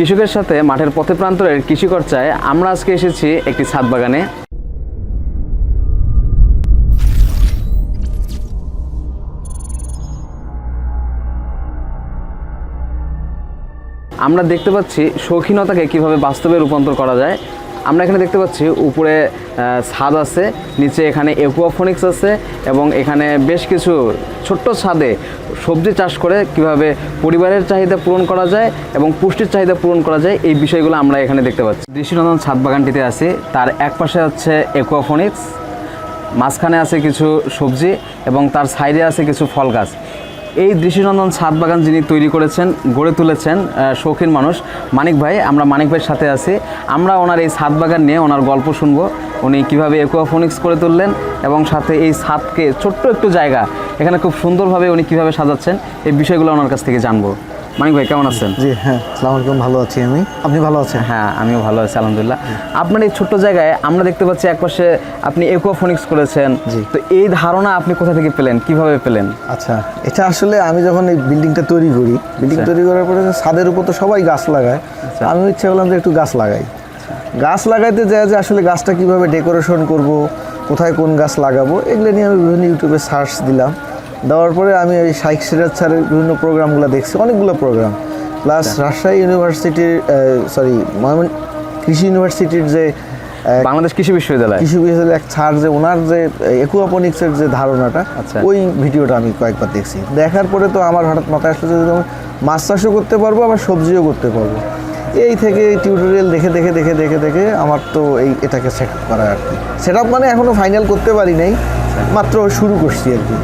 কৃষকের সাথে মাঠের পথে প্রান্তরের কৃষিচর্চায় আমরা আজকে এসেছি একটি ছাদ বাগানে। আমরা দেখতে পাচ্ছি শৌখিনতাকে কিভাবে বাস্তবে রূপান্তর করা যায়। আমরা এখানে দেখতে পাচ্ছি উপরে ছাদ আছে, নিচে এখানে অ্যাকুয়াপনিক্স আছে এবং এখানে বেশ কিছু ছোট্ট ছাদে সবজি চাষ করে কিভাবে পরিবারের চাহিদা পূরণ করা যায় এবং পুষ্টির চাহিদা পূরণ করা যায়, এই বিষয়গুলো আমরা এখানে দেখতে পাচ্ছি। দৃষ্টিনন্দন ছাদ বাগানটিতে আছি, তার এক পাশে হচ্ছে অ্যাকুয়াপনিক্স, মাঝখানে আছে কিছু সবজি এবং তার সাইডে আছে কিছু ফল গাছ। এই দৃষ্টিনন্দন ছাদ বাগান যিনি তৈরি করেছেন, গড়ে তুলেছেন শৌখিন মানুষ মানিক ভাই। আমরা মানিক ভাইয়ের সাথে আছি, আমরা ওনার এই ছাদ বাগান নিয়ে ওনার গল্প শুনবো, উনি কীভাবে অ্যাকুয়াপনিক্স করে তুললেন এবং সাথে এই ছাদকে ছোট্ট একটু জায়গা এখানে খুব সুন্দরভাবে উনি কীভাবে সাজাচ্ছেন, এই বিষয়গুলো ওনার কাছ থেকে জানবো। মানিক ভাই কেমন আছেন? জি হ্যাঁ, আসসালামু আলাইকুম। ভালো আছি আমি, আপনি ভালো আছেন? হ্যাঁ আমিও ভালো আছি আলহামদুলিল্লাহ। আপনার এই ছোট্ট জায়গায় আমরা দেখতে পাচ্ছি একপাশে আপনি অ্যাকুয়াপনিক্স করেছেন। জি। তো এই ধারণা আপনি কোথা থেকে পেলেন, কিভাবে পেলেন? আচ্ছা, এটা আসলে আমি যখন এই বিল্ডিংটা তৈরি করি, তৈরি করার পরে ছাদের উপর তো সবাই গাছ লাগায়, আমি ইচ্ছা করলাম যে একটু গাছ লাগাই। গাছ লাগাইতে যায় যে আসলে গাছটা কিভাবে ডেকোরেশন করব, কোথায় কোন গাছ লাগাবো, এগুলো নিয়ে আমি বিভিন্ন ইউটিউবে সার্চ দিলাম। দেওয়ার পরে আমি ওই শাইখ সিরাজ স্যারের বিভিন্ন প্রোগ্রামগুলো দেখছি, অনেকগুলো প্রোগ্রাম, প্লাস রাজশাহী ইউনিভার্সিটির কৃষি ইউনিভার্সিটির যে বাংলাদেশ কৃষি বিশ্ববিদ্যালয় এক স্যার যে ওনার যে অ্যাকুয়াপনিক্সের যে ধারণাটা, ওই ভিডিওটা আমি কয়েকবার দেখছি। দেখার পরে তো আমার হঠাৎ মাথায় আসলে যে আমি মাছ চাষও করতে পারবো, আবার সবজিও করতে পারবো। এই থেকে টিউটোরিয়াল দেখে দেখে দেখে দেখে দেখে আমার তো এটাকে সেট আপ করা আর কি। সেট আপ মানে এখনও ফাইনাল করতে পারি নাই, মাত্র শুরু করছি আর কি।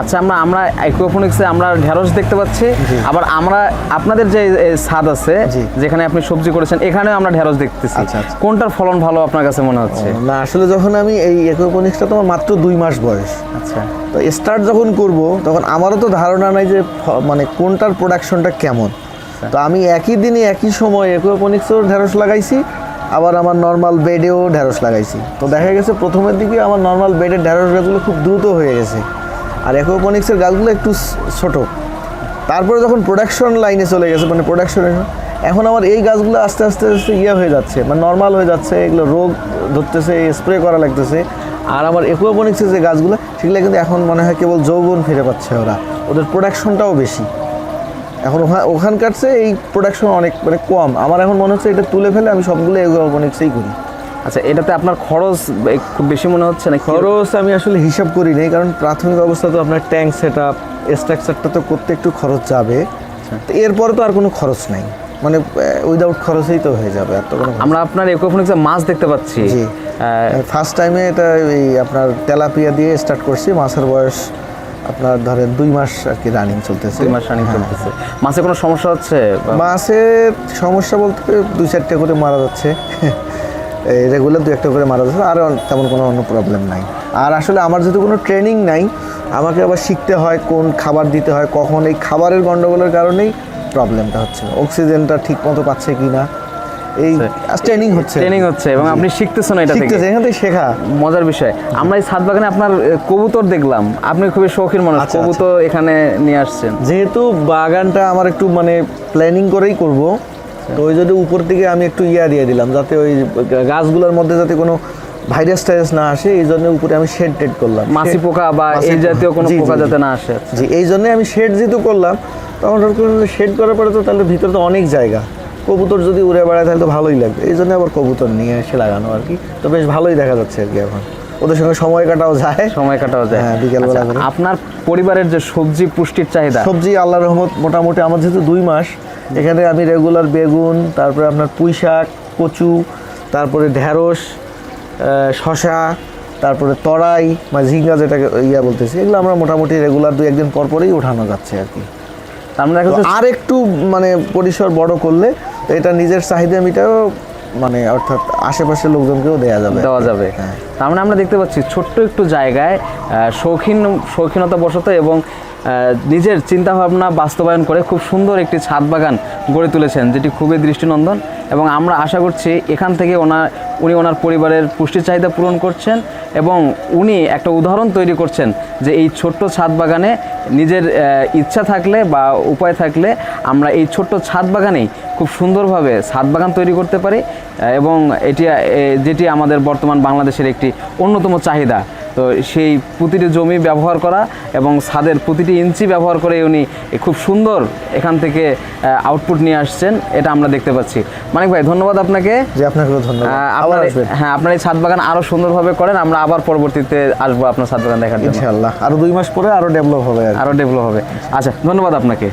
আচ্ছা, আমরা অ্যাকুয়াপনিক্সে আমরা ঢেঁড়স দেখতে পাচ্ছি, আবার আমরা আপনাদের যে ছাদ আছে যেখানে আপনি সবজি করেছেন, এখানেও আমরা ঢেঁড়স দেখতেছি। কোনটার ফলন ভালো আপনার কাছে মনে হচ্ছে? না আসলে যখন আমি এই অ্যাকুয়াপনিক্সটা তোমার মাত্র 2 মাস বয়স, আচ্ছা, তো স্টার্ট যখন করব তখন আমারও তো ধারণা নাই যে মানে কোনটার প্রোডাকশনটা কেমন। তো আমি একই দিনে একই সময় অ্যাকুয়াপনিক্সেও ঢেঁড়স লাগাইছি, আবার আমার নর্মাল বেডেও ঢেঁড়স লাগাইছি। তো দেখা গেছে প্রথমের দিকে আমার নর্মাল বেডের ঢেঁড়স গাছগুলো খুব দ্রুত হয়ে গেছে, আর অ্যাকুয়াপনিক্সের গাছগুলো একটু ছোটো। তারপরে যখন প্রোডাকশন লাইনে চলে গেছে, মানে প্রোডাকশনে এখন আমার এই গাছগুলো আস্তে আস্তে আস্তে হয়ে যাচ্ছে, মানে নর্মাল হয়ে যাচ্ছে, এগুলো রোগ ধরতেছে, স্প্রে করা লাগতেছে। আর আমার অ্যাকুয়াপনিক্সের যে গাছগুলো, সেগুলো কিন্তু এখন মনে হয় কেবল যৌবন ফিরে পাচ্ছে ওরা, ওদের প্রোডাকশনটাও বেশি। এখন ওখানকার চেয়ে এই প্রোডাকশন অনেক মানে কম। আমার এখন মনে হচ্ছে এটা তুলে ফেলে আমি সবগুলো অ্যাকুয়াপনিক্সেই করি। আচ্ছা, এটাতে আপনার খরচ খুব বেশি মনে হচ্ছে না? খরচ আমি আসলে হিসাব করি নাই, কারণ প্রাথমিক অবস্থা তো আপনার ট্যাঙ্ক সেট আপ, স্ট্রাকচারটা তো করতে একটু খরচ যাবে। এরপরে তো আর কোনো খরচ নাই, মানে উইদাউট খরচেই তো হয়ে যাবে। আর তো কোনো আমরা আপনার অ্যাকুয়াপনিক্সে মাছ দেখতে পাচ্ছি। জি, ফার্স্ট টাইমে এটা এই আপনার তেলাপিয়া দিয়ে স্টার্ট করছি। মাছের বয়স আপনার ধরেন 2 মাস আর কি রানিং চলতেছে। 2 মাস রানিং চলতেছে। মাছে কোনো সমস্যা হচ্ছে? মাছের সমস্যা বলতে 2-4টা করে মারা যাচ্ছে, রেগুলার 2-1টা করে মারা যাচ্ছে, আর তেমন কোনো অন্য প্রবলেম নাই। আর আসলে আমার যেহেতু কোনো ট্রেনিং নাই, আমাকে আবার শিখতে হয় কোন খাবার দিতে হয় কখন। এই খাবারের গন্ডগোলের কারণেই প্রবলেমটা হচ্ছে, অক্সিজেনটা ঠিক মতো পাচ্ছে কি না, এই ট্রেনিং হচ্ছে এবং আপনি শিখতেছেন, এটা থেকে এখান থেকে শেখা মজার বিষয়। আমরা এই ছাদ বাগানে আপনার কবুতর দেখলাম, আপনি খুবই শৌখিন মানুষ, কবুতর এখানে নিয়ে আসছেন। যেহেতু বাগানটা আমার একটু মানে প্ল্যানিং করেই করব, তো ওই যদি উপর থেকে আমি একটু দিয়ে দিলাম যাতে ওই গাছগুলোর মধ্যে যাতে কোনো ভাইরাস টাইরাস না আসে, এই জন্য উপরে আমি শেড করলাম, মাছি পোকা বা এই জাতীয় কোনো পোকা যাতে না আসে। জি, এই জন্য আমি শেড যেহেতু করলাম, তখন শেড করার পরে তো তাহলে ভিতরে তো অনেক জায়গা, কবুতর যদি উড়ে বেড়ায় তাহলে তো ভালোই লাগবে। এই জন্য আবার কবুতর নিয়ে এসে লাগানো আর কি। তো বেশ ভালোই দেখা যাচ্ছে আর কি, এখন ওদের সঙ্গে সময় কাটাও যায়। হ্যাঁ, বিকেলবেলা। আপনার পরিবারের যে সবজি পুষ্টির চাহিদা, সবজি আল্লাহর রহমত মোটামুটি আমার যেহেতু 2 মাস, এখানে আমি রেগুলার বেগুন, তারপরে আপনার পুঁই শাক, কচু, তারপরে ঢেঁড়স, শশা, তারপরে তরাই বা ঝিঙ্গা যেটাকে বলতেছি, এগুলো আমরা মোটামুটি রেগুলার 2-1 দিন পর পরেই ওঠানো যাচ্ছে আর কি। তার মানে আর একটু মানে পরিসর বড় করলে এটা নিজের চাহিদা মিটাও, মানে অর্থাৎ আশেপাশের লোকজনকেও দেওয়া যাবে। হ্যাঁ, তার মানে আমরা দেখতে পাচ্ছি ছোট্ট একটু জায়গায় শৌখিনতা বশত এবং নিজের চিন্তাভাবনা বাস্তবায়ন করে খুব সুন্দর একটি ছাদ বাগান গড়ে তুলেছেন, যেটি খুবই দৃষ্টিনন্দন। এবং আমরা আশা করছি এখান থেকে উনি ওনার পরিবারের পুষ্টির চাহিদা পূরণ করছেন এবং উনি একটা উদাহরণ তৈরি করছেন যে এই ছোট্ট ছাদ বাগানে নিজের ইচ্ছা থাকলে বা উপায় থাকলে আমরা এই ছোট্ট ছাদ বাগানেই খুব সুন্দরভাবে ছাদ বাগান তৈরি করতে পারি এবং যেটি আমাদের বর্তমান বাংলাদেশের একটি অন্যতম চাহিদা। তো সেই প্রতিটি জমি ব্যবহার করা এবং ছাদের প্রতিটি ইঞ্চি ব্যবহার করে উনি খুব সুন্দর এখান থেকে আউটপুট নিয়ে আসছেন, এটা আমরা দেখতে পাচ্ছি। মানিক ভাই, ধন্যবাদ আপনাকে। যে আপনাকেও ধন্যবাদ। আবার আসবেন। হ্যাঁ, আপনার এই ছাদ বাগান আরো সুন্দরভাবে করেন, আমরা আবার পরবর্তীতে আসবো আপনার ছাদ বাগান দেখার জন্য। ইনশাআল্লাহ আরো 2 মাস পরে আরো ডেভেলপ হবে। আরো ডেভেলপ হবে। আচ্ছা, ধন্যবাদ আপনাকে।